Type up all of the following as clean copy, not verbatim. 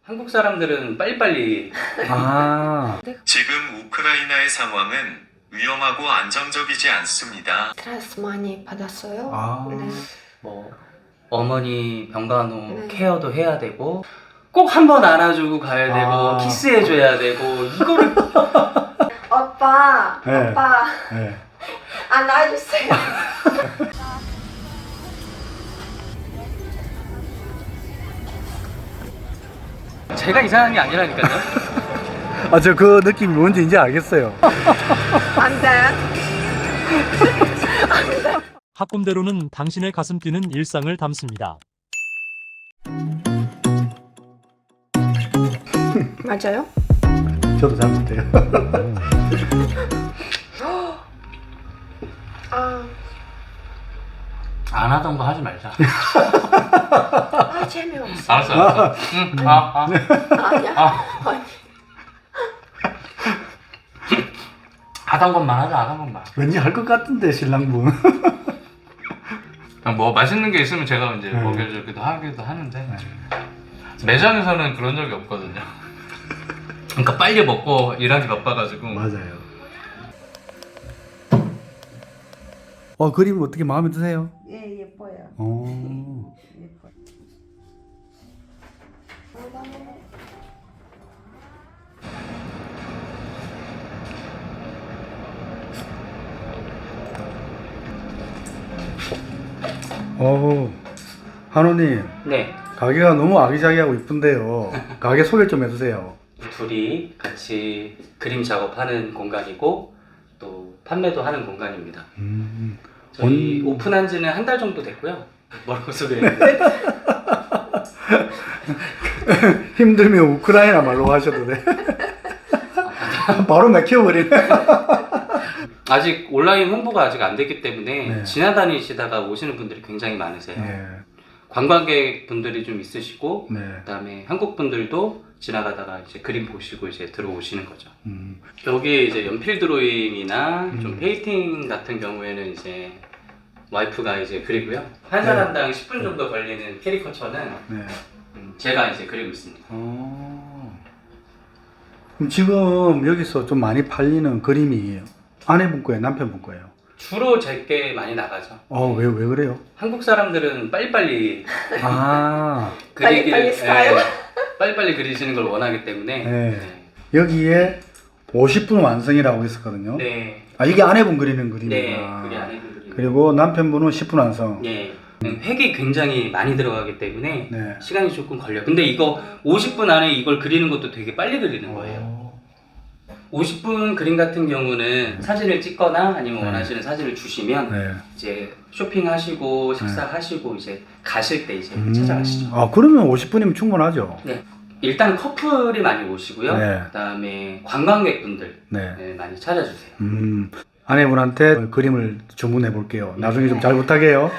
한국 사람들은 빨리빨리 지금 우크라이나의 상황은 위험하고 안정적이지 않습니다. 스트레스 많이 받았어요. 네. 뭐 어머니 병간호 네. 케어도 해야 되고 꼭 한 번 안아주고 가야 되고 키스해줘야 되고 이거를 오빠, 네. 오빠 네. 안아주세요. 제가 이상한 게 아니라니까요. 아, 저 그 느낌이 뭔지 이제 알겠어요. 안 돼. 학군대로는 당신의 가슴 뛰는 일상을 담습니다. 맞아요? 저도 잘못해요. 아, 안 하던 거 하지 말자. 재미없어. 알았어. 응. 아니야. 아니. 하던 것만 하자. 하던 것만. 왠지 할 것 같은데, 신랑분. 그냥 뭐 맛있는 게 있으면 제가 이제 먹여주기도 하기도 하는데 매장에서는 그런 적이 없거든요. 그러니까 빨리 먹고 일하기 바빠가지고. 맞아요. 그림 어떻게 마음에 드세요? 예, 예뻐요. 예뻐요. 한우님, 네. 가게가 너무 아기자기하고 이쁜데요. 가게 소개 좀 해주세요. 둘이 같이 그림 작업하는 공간이고 또 판매도 하는 공간입니다. 저희 오픈한 지는 한 달 정도 됐고요. 뭐라고 소개했는데 힘들면 우크라이나 말로 하셔도 돼. 바로 막혀버리네. 아직 온라인 홍보가 아직 안 됐기 때문에 네. 지나다니시다가 오시는 분들이 굉장히 많으세요. 네. 관광객 분들이 좀 있으시고 네. 그다음에 한국 분들도 지나가다가 이제 그림 보시고 이제 들어오시는 거죠. 음. 여기 이제 연필 드로잉이나 좀 페인팅 같은 경우에는 이제 와이프가 이제 그리고요. 한 사람당 10분 정도 걸리는 캐리커처는 네. 제가 이제 그리고 있습니다. 그럼 지금 여기서 좀 많이 팔리는 그림이 아내분 거예요, 남편분 거예요? 주로 제게 많이 나가죠. 왜 그래요? 한국 사람들은 빨리빨리 빨리빨리 스타일? 빨리빨리 그리시는 걸 원하기 때문에 네. 여기에 50분 완성이라고 했었거든요. 네. 이게 아내분 그리는 네, 그림이구나. 그게 아내분 그리는. 그리고 남편분은 10분 완성. 네. 획이 굉장히 많이 들어가기 때문에 네. 시간이 조금 걸려요. 근데 이거 50분 안에 이걸 그리는 것도 되게 빨리 그리는 거예요. 50분 그림 같은 경우는 사진을 찍거나 아니면 원하시는 사진을 주시면 네. 이제 쇼핑하시고 식사하시고 이제 가실 때 이제 찾아가시죠. 그러면 50분이면 충분하죠. 네. 일단 커플이 많이 오시고요. 네. 그다음에 관광객분들 네. 많이 찾아주세요. 아내분한테 그림을 주문해 볼게요. 나중에 좀 잘 부탁해요.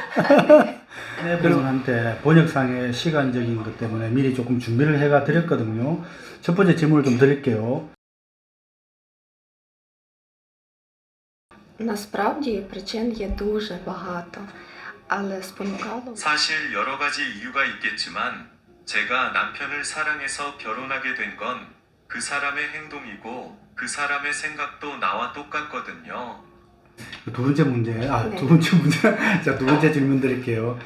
아내분한테 번역상의 시간적인 것 때문에 미리 조금 준비를 해가 드렸거든요. 첫 번째 질문을 좀 드릴게요. Насправді причин є дуже багато, але спонукало. 사실 여러 가지 이유가 있겠지만 제가 남편을 사랑해서 결혼하게 된 건 그 사람의 행동이고 그 사람의 생각도 나와 똑같거든요. 두 번째 문제, 네. 두 번째 문제. 자, 두 번째 질문 드릴게요.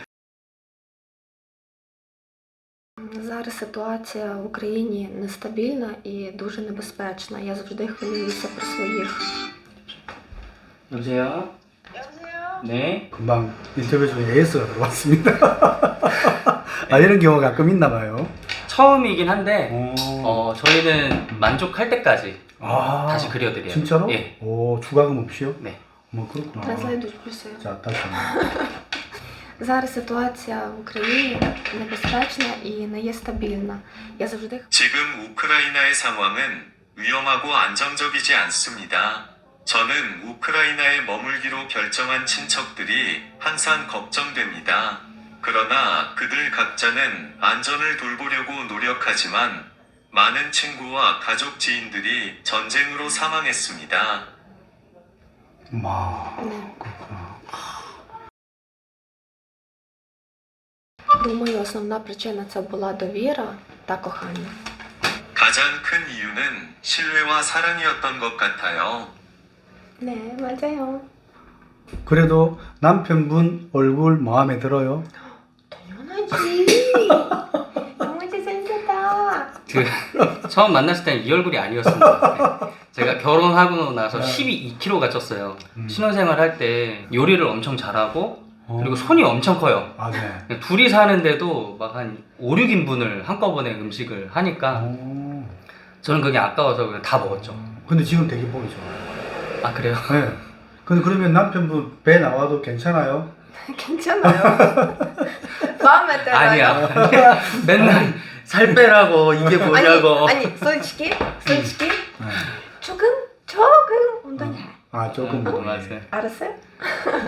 Зараз ситуація в Україні нестабільна і дуже небезпечна. Я завжди хвилююся про своїх. 여보세요? 네. 금방 인터뷰 중에 AS가 들어왔습니다. 이런 경우가 가끔 있나 봐요. 처음이긴 한데 저희는 만족할 때까지 다시 그려드려요. 진짜로? 예. 추가금 없이요? 네. 그렇구나. Транслейдуть плюси. 자, 다시 한번. Зараз ситуація в Україні небезпечна і не є стабільна. Я завжди 지금 우크라이나의 상황은 위험하고 안정적이지 않습니다. 저는 우크라이나에 머물기로 결정한 친척들이 항상 걱정됩니다. 그러나 그들 각자는 안전을 돌보려고 노력하지만 많은 친구와 가족 지인들이 전쟁으로 사망했습니다. 네. 그렇구나. Думаю, основна причина це була довіра та кохання. 가장 큰 이유는 신뢰와 사랑이었던 것 같아요. 네, 맞아요. 그래도 남편분 얼굴 마음에 들어요? 당연하지. 너무 잘생겼다. 그 처음 만났을 때는 이 얼굴이 아니었습니다. 네. 제가 결혼하고 나서 12kg가 쪘어요. 신혼생활 할 때 요리를 엄청 잘하고 그리고 손이 엄청 커요. 아, 네. 둘이 사는데도 막 한 5, 6인분을 한꺼번에 음식을 하니까 오. 저는 그게 아까워서 그냥 다 먹었죠. 근데 지금 되게 보기 좋아요. 아 그래요? 네. 근데 그러면 남편분 배 나와도 괜찮아요? 괜찮아요. 마음에 들어요. 아니야. 맨날 살 빼라고 이게 뭐냐고. 아니, 솔직히 네. 조금 운동해. 아, 조금 아, 뭐. 맞아요. 알았어요?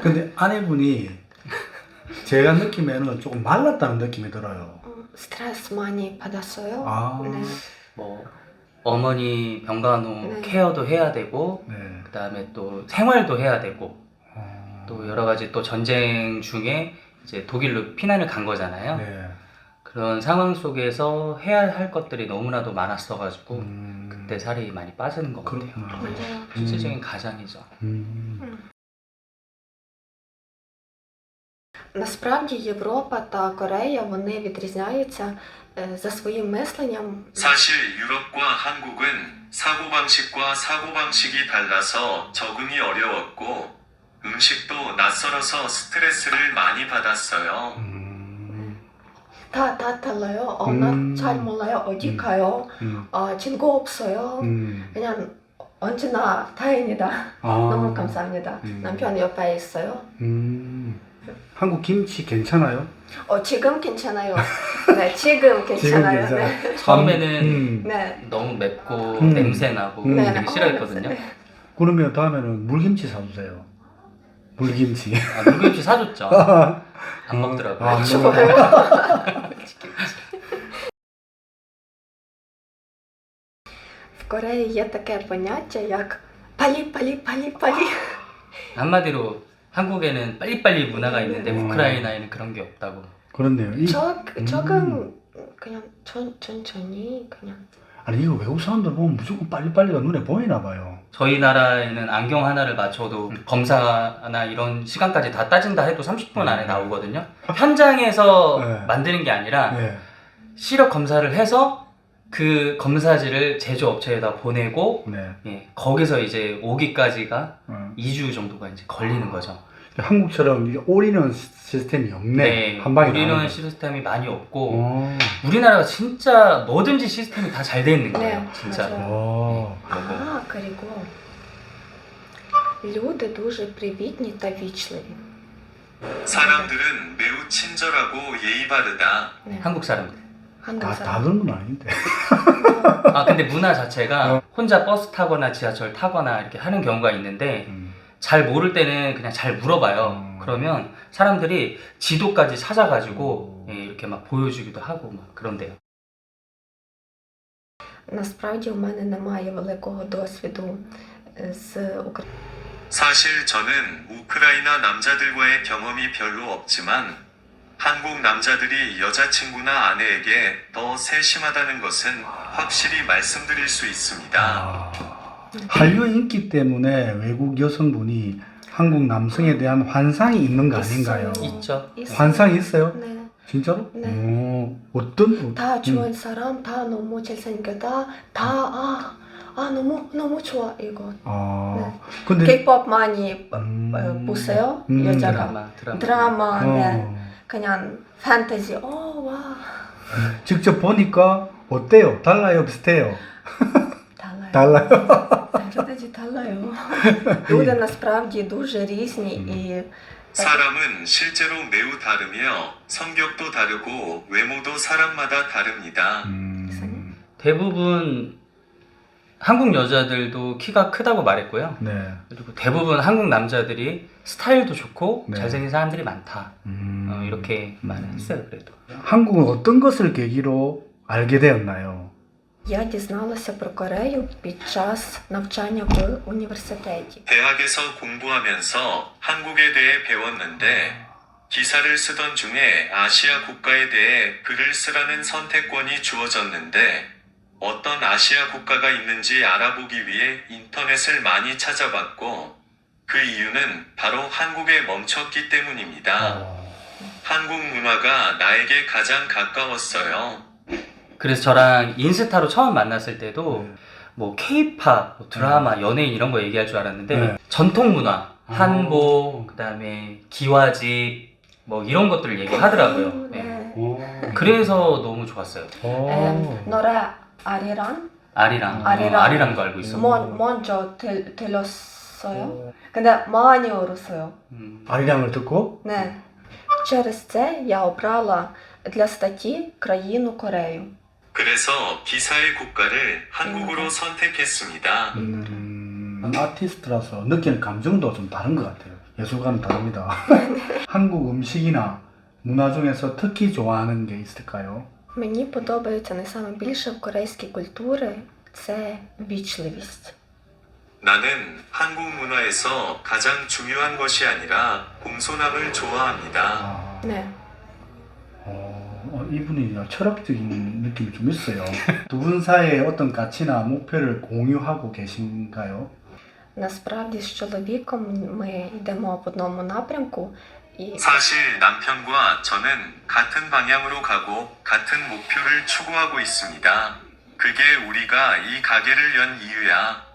근데 아내분이 제가 느낌에는 조금 말랐다는 느낌이 들어요. 스트레스 많이 받았어요. 아. 네. 뭐 어머니 병간호 네. 케어도 해야 되고 네. 그다음에 또 생활도 해야 되고 어. 또 여러 가지 또 전쟁 중에 이제 독일로 피난을 간 거잖아요. 네. 그런 상황 속에서 해야 할 것들이 너무나도 많았어가지고 음. 그때 살이 많이 빠지는 것 같아요. 그렇구나. 맞아요. 실질적인 가장이죠. Насправді Європа та Корея вони відрізняються за своїм мисленням. 사실 유럽과 한국은 사고방식과 사고방식이 달라서 적응이 어려웠고 음식도 낯설어서 스트레스를 많이 받았어요. 다 달라요. 나 잘 몰라요. 어디 가요? 친구 없어요. 그냥 언제나 다행이다. 아. 너무 감사합니다. 남편 옆에 있어요. 한국 김치 괜찮아요? 지금 괜찮아요. 네, 지금 괜찮아요. 지금 네. 처음에는 네. 너무 맵고 음. 냄새 나고 네. 되게 싫어했거든요. 그러면 다음에는 물김치 사주세요. 물김치. 아, 물김치 사줬죠. 안 먹더라고요. 아, В Кореї є таке поняття, як палі. 한마디로 한국에는 빨리빨리 문화가 있는데 우크라이나에는 그런 게 없다고. 그렇네요. 조금 그냥 천천히 그냥. 아니 이거 외국 사람들 보면 무조건 빨리빨리가 눈에 보이나 봐요. 저희 나라에는 안경 하나를 맞춰도 검사나 이런 시간까지 다 따진다 해도 30분 안에 나오거든요. 현장에서 네. 만드는 게 아니라 네. 시력 검사를 해서 그 검사지를 제조업체에다 보내고 네. 예, 거기서 이제 오기까지가 어. 2주 정도가 이제 걸리는 거죠. 한국처럼 이게 올인원 시스템이 없네. 네, 한 방에 우리는 나오는 시스템이 많이 없고 거. 우리나라가 진짜 뭐든지 시스템이 다 잘 돼 있는 거예요. 네, 진짜로. 맞아요. 오. 그리고 люди дуже привітні та вічливі. 사람들은 매우 친절하고 예의 바르다. 네. 한국 사람들. 한국 다 사람. 그런 건 아닌데. 아 근데 문화 자체가 혼자 버스 타거나 지하철 타거나 이렇게 하는 경우가 있는데 잘 모를 때는 그냥 잘 물어봐요. 그러면 사람들이 지도까지 찾아가지고 예, 이렇게 막 보여주기도 하고 막 그런데요. Насправді у мене немає великого досвіду з України. 사실 저는 우크라이나 남자들과의 경험이 별로 없지만 한국 남자들이 여자친구나 아내에게 더 세심하다는 것은 확실히 말씀드릴 수 있습니다. 아, 한류 인기 때문에 외국 여성분이 한국 남성에 대한 환상이 있는 거 아닌가요? 있어요. 있죠. 환상이 있어요? 네. 진짜로? 네. 오, 어떤? 다 좋은 사람, 다 너무 잘생겼다, 너무 좋아 이거. 아, 근데 K-pop 많이 음. 보세요? 음. 여자가. 드라마. 드라마, 네. 어, 그냥 판타지. 와. 직접 보니까 어때요? 달라요? 비슷해요? 달라요. 달라요? Fantasy 달라요. люди насправді дуже різні і 사람은 실제로 매우 다르며 성격도 다르고 외모도 사람마다 다릅니다. 대부분 한국 여자들도 키가 크다고 말했고요. 네. 그리고 대부분 한국 남자들이 스타일도 좋고 네. 잘생긴 사람들이 많다. 이렇게 말을 했어요. 그래도. 한국은 어떤 것을 계기로 알게 되었나요? я дізналася про Корею під час навчання в університеті. 대학에서 공부하면서 한국에 대해 배웠는데 기사를 쓰던 중에 아시아 국가에 대해 글을 쓰라는 선택권이 주어졌는데 어떤 아시아 국가가 있는지 알아보기 위해 인터넷을 많이 찾아봤고 그 이유는 바로 한국에 멈췄기 때문입니다. 한국 문화가 나에게 가장 가까웠어요. 그래서 저랑 인스타로 처음 만났을 때도 뭐 케이팝, 뭐 드라마, 연예인 이런 거 얘기할 줄 알았는데 네. 전통 문화, 한복, 그다음에 기와집 뭐 이런 것들을 얘기하더라고요. 네. 네. 오. 그래서 너무 좋았어요. 노래 아리랑 아리랑, 아리랑. 아리랑도 알고 있어. 먼저 들렸어요. 근데 많이 울었어요. 아리랑을 듣고 네. Через це я обрала для статті країну Корею. 그래서 기사의 국가를 한국으로 선택했습니다. 아티스트라서 느끼는 감정도 좀 다른 것 같아요. 예술가는 다릅니다. 한국 음식이나 문화 중에서 특히 좋아하는 게 있을까요? Мені подобається найбільше в корейській культурі це вічливість. 나는 한국 문화에서 가장 중요한 것이 아니라 공손함을 좋아합니다. 네. 이분이 철학적인 느낌이 좀 있어요. 두 분 사이에 어떤 가치나 목표를 공유하고 계신가요? Насправді з чоловіком ми йдемо в одному напрямку і 사실 남편과 저는 같은 방향으로 가고 같은 목표를 추구하고 있습니다. 그게 우리가 이 가게를 연 이유야.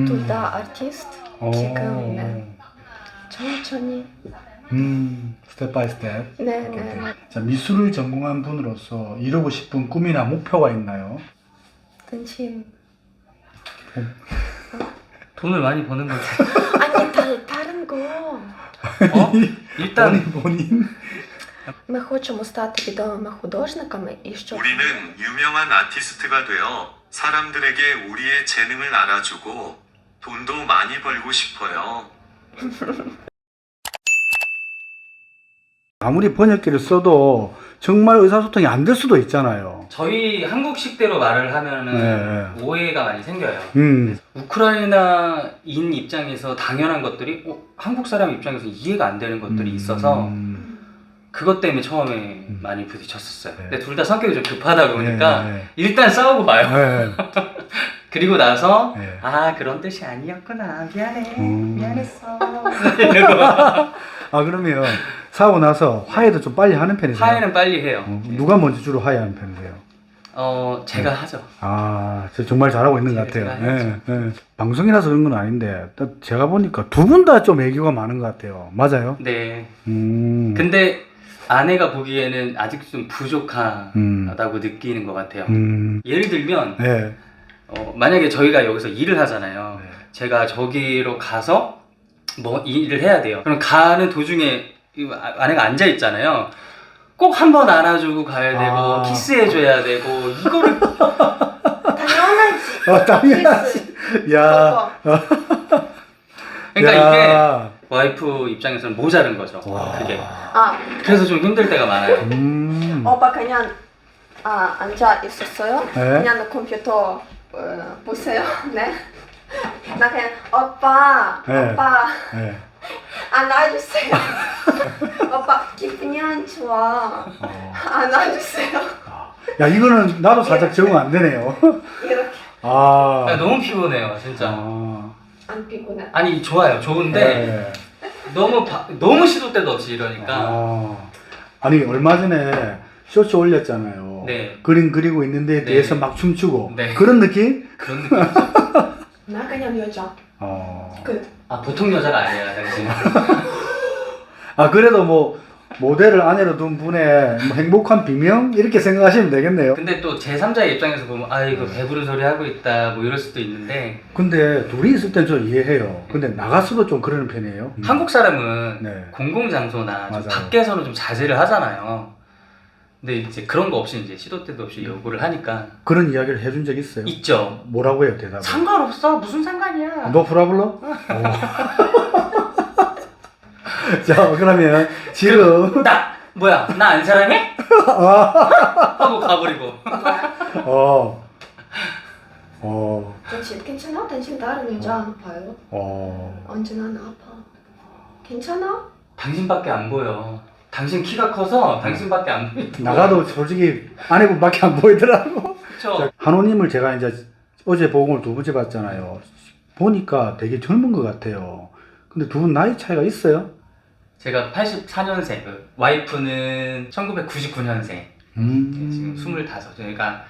둘 다 артист, 지금 네. 천천히 스텝 바이 스텝. 네. 자, 미술을 전공한 분으로서 이루고 싶은 꿈이나 목표가 있나요? 던진. 돈을 많이 버는 거지. 아니 다른 거. 일단 본인. Ми хочемо стати відомими художниками і щоб 우리는 유명한 아티스트가 되어 사람들에게 우리의 재능을 알아주고 돈도 많이 벌고 싶어요. 아무리 번역기를 써도 정말 의사소통이 안 될 수도 있잖아요. 저희 한국식대로 말을 하면은 네. 오해가 많이 생겨요. 음. 우크라이나인 입장에서 당연한 것들이 한국 사람 입장에서 이해가 안 되는 것들이 있어서 그것 때문에 처음에 많이 부딪혔었어요. 네. 근데 둘 다 성격이 좀 급하다 보니까 네. 일단 싸우고 봐요. 네. 그리고 나서 네. 아 그런 뜻이 아니었구나 미안해 미안했어 이러고 아, 그러면 사고 나서 화해도 좀 빨리 하는 편이세요? 화해는 빨리 해요. 누가 먼저 주로 화해하는 편이세요? 제가 하죠. 아, 저 정말 잘하고 있는 것 제가 같아요. 해야죠. 예. 방송이라서 그런 건 아닌데 또 제가 보니까 두 분 다 좀 애교가 많은 것 같아요. 맞아요? 네. 음. 근데 아내가 보기에는 아직 좀 부족하다고 느끼는 것 같아요. 예를 들면 네. 만약에 저희가 여기서 일을 하잖아요. 네. 제가 저기로 가서 뭐 일을 해야 돼요. 그럼 가는 도중에 이 아내가 앉아 있잖아요. 꼭 한 번 안아주고 가야 되고 키스해줘야 되고 이거를 당연하지. 당연하지. 야. 그러니까 야. 이게 와이프 입장에서는 모자른 거죠. 와. 그게. 아, 그래서 좀 힘들 때가 많아요. 오빠 그냥 앉아 있었어요. 네. 그냥 컴퓨터 보세요. 네. 나 그냥 오빠 네. 네. 안아주세요. 오빠 기분이 안 좋아. 안아주세요. 야, 이거는 나도 살짝 적응 안 되네요. 이렇게 아. 너무 피곤해요, 진짜. 안 피곤해. 아니 좋아요, 좋은데 네. 너무 시도 때도 없이 이러니까. 아니, 얼마 전에 쇼츠 올렸잖아요. 네. 그림 그리고 있는데 뒤에서 막 춤추고. 네. 그런 느낌? 그런 느낌이죠. 나 그냥 여자. 끝. 보통 여자가 아니야, 당신은. 그래도 뭐 모델을 아내로 둔 분의 뭐 행복한 비명 이렇게 생각하시면 되겠네요. 근데 또 제3자의 입장에서 보면 이거 배부른 소리 하고 있다 뭐 이럴 수도 있는데 근데 둘이 있을 땐 좀 이해해요. 근데 나갔어도 좀 그러는 편이에요. 한국 사람은 네. 공공장소나 좀 맞아요. 밖에서는 좀 자제를 하잖아요. 근데 이제 그런 거 없이 이제 시도 때도 없이 요구를 하니까 그런 이야기를 해준 적 있어요? 있죠. 뭐라고 해요, 대답을? 상관없어, 무슨 상관이야. 너 브라블러? 자, 그러면 지금 나 안 사랑해? 하고 가버리고. 괜찮아? 당신 다른 여자 안 봐요? 언제나 나 아파. 괜찮아? 당신밖에 안 보여. 당신 키가 커서 당신밖에 안 보여. 나가도 솔직히 아내분밖에 안 보이더라고. 그쵸? 한호님을 제가 이제 어제 보공을 2번째 봤잖아요. 보니까 되게 젊은 것 같아요. 근데 두 분 나이 차이가 있어요? 제가 84년생, 와이프는 1999년생. 지금 25, 그러니까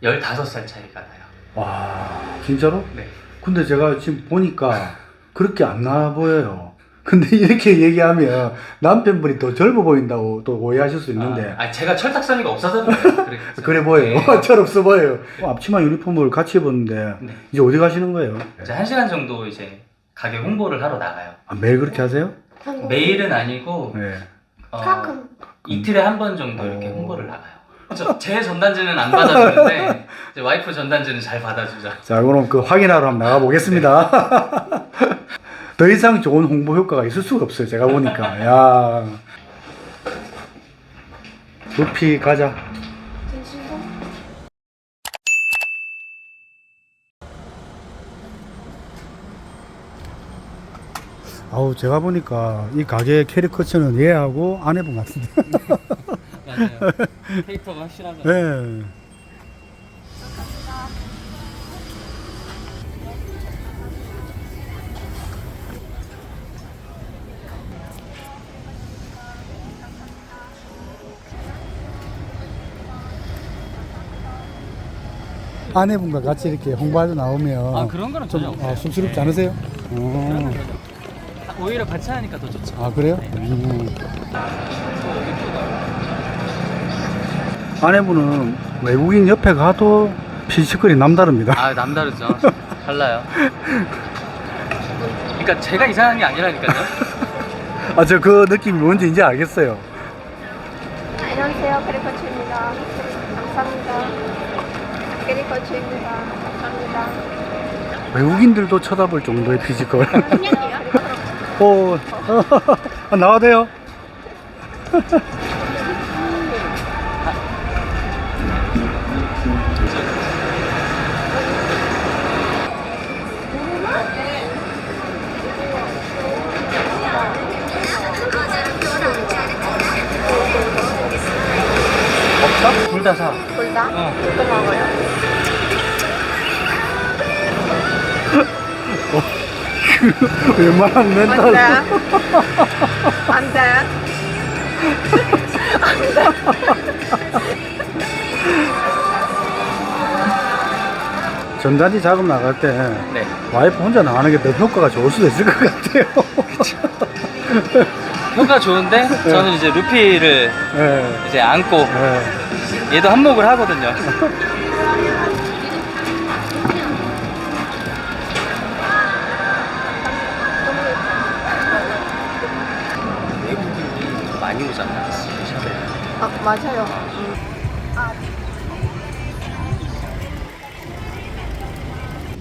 15살 차이가 나요. 와, 진짜로? 네. 근데 제가 지금 보니까 그렇게 안 나와 보여요. 근데 이렇게 얘기하면 남편분이 더 젊어 보인다고 또 오해하실 수 있는데. 제가 철딱서니가 없어서 그래요. 그래 보여요. 네. 철없어 보여요. 앞치마 유니폼을 같이 입었는데 네. 이제 어디 가시는 거예요? 이제 1시간 정도 이제 가게 홍보를 하러 나가요. 아, 매일 그렇게 하세요? 매일은 아니고 네. 가끔. 이틀에 한 번 정도 이렇게 홍보를 나가요. 제 전단지는 안 받아주는데 이제 와이프 전단지는 잘 받아주죠. 자, 그럼 그 확인하러 한번 나가 보겠습니다. 더 이상 좋은 홍보 효과가 있을 수가 없어요. 제가 보니까. 야. 루피 가자. 아우, 제가 보니까 이 가게 캐리커처는 얘하고 아내분 같은데. 맞아요. 캐릭터가 확실하죠. 네. 아내분과 같이 이렇게 홍보하러 나오면 그런 거는 좀 전혀 없어요. 쑥스럽지 네. 않으세요? 그런 건 전혀 없어요. 오히려 같이 하니까 더 좋죠. 아, 그래요? 네. 아내분은 외국인 옆에 가도 피지컬이 남다릅니다. 남다르죠. 달라요. 그러니까 제가 이상한 게 아니라니까요. 아, 저 그 느낌이 뭔지 이제 알겠어요. 안녕하세요. 캐리커츠입니다. 감사합니다. 캐리커츠입니다. 감사합니다. 외국인들도 쳐다볼 정도의 피지컬. 안녕이요. 오, 나와도 돼요? 없어? 둘 다 사. 둘 다? 어. 또 먹어요? 웬만한 멘탈. 안 돼. 전단지 작업 나갈 때 네. 와이프 혼자 나가는 게 더 효과가 좋을 수도 있을 것 같아요. 효과 좋은데 저는 이제 루피를 네, 이제 안고 네. 얘도 한몫을 하거든요. 외국인이 많이 오잖아. 샵에. 맞아요.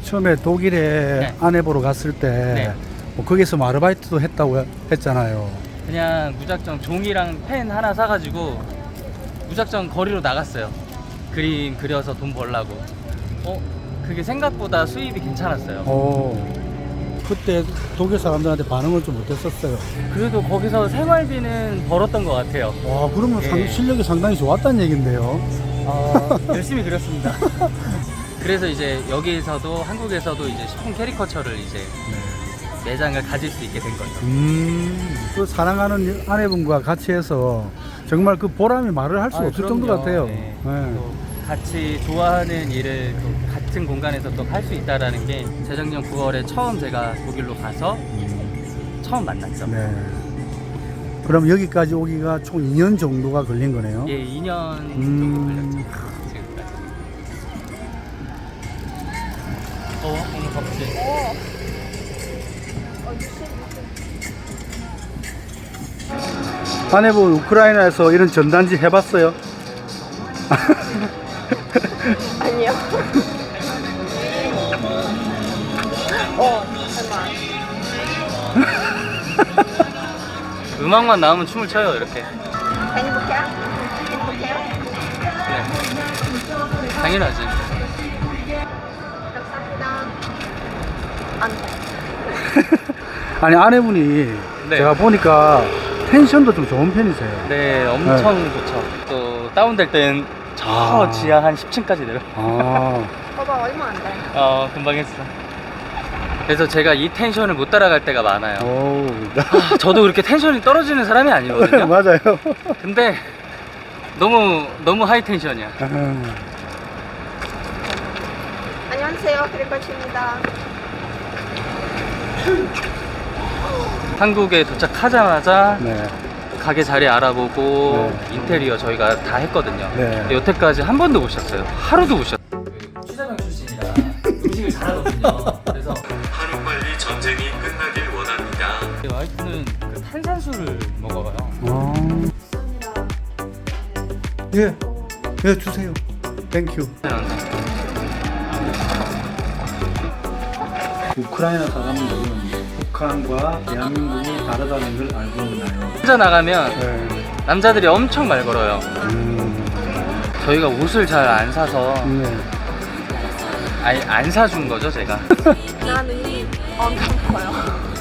처음에 독일에 네. 아내 보러 갔을 때 네. 뭐 거기서 뭐 아르바이트도 했다고 했잖아요. 그냥 무작정 종이랑 펜 하나 사가지고 무작정 거리로 나갔어요. 그림 그려서 돈 벌라고. 그게 생각보다 수입이 괜찮았어요. 그때 독일 사람들한테 반응을 좀 어땠었어요? 그래도 거기서 생활비는 벌었던 것 같아요. 와, 그러면 예. 실력이 상당히 좋았다는 얘긴데요. 열심히 그렸습니다. 그래서 이제 여기에서도 한국에서도 이제 식품 캐리커처를 이제 매장을 가질 수 있게 된 거죠. 그 사랑하는 아내분과 같이 해서 정말 그 보람이 말을 할 수 없을 정도 그럼요. 같아요. 네. 네. 또 같이 좋아하는 일을 또 같은 공간에서 또 할 수 있다라는 게 재작년 9월에 처음 제가 독일로 가서 처음 만났죠. 네. 그럼 여기까지 오기가 총 2년 정도가 걸린 거네요. 예, 2년 정도 걸렸죠. 지금까지. 오늘 덥지? 아내분 우크라이나에서 이런 전단지 해봤어요? 아니요. 음악만 나오면 춤을 춰요, 이렇게. 행복해요? 행복해요? 네. 당연하지. 감사합니다. 안 돼. 아니, 아내분이 네. 제가 보니까 텐션도 좀 좋은 편이세요? 네, 엄청 좋죠. 또 다운될 땐 저 아. 지하 한 10층까지 내려. 아, 봐봐, 얼마 안 돼. 금방 했어. 그래서 제가 이 텐션을 못 따라갈 때가 많아요. 오, 저도 그렇게 텐션이 떨어지는 사람이 아니거든요. 맞아요. 근데 너무 하이 텐션이야. 안녕하세요, 그리코치입니다. 한국에 도착하자마자 네. 가게 자리 알아보고 네. 인테리어 저희가 다 했거든요. 네. 근데 여태까지 한 번도 못 쉬었어요. 하루도 못 쉬었어요. 취사병 출신이라 음식을 잘하거든요. 그래서 하루빨리 전쟁이 끝나길 원합니다. 와이프는 그 탄산수를 먹어요. 예, 예, 주세요. 땡큐. 우크라이나 사람들은 북한과 대한민국이 다르다는 걸 알고 있나요? 혼자 나가면 네. 남자들이 엄청 말 걸어요. 저희가 옷을 잘 안 사서 네. 아니 안 사준 거죠 제가. 나 눈이 엄청 커요.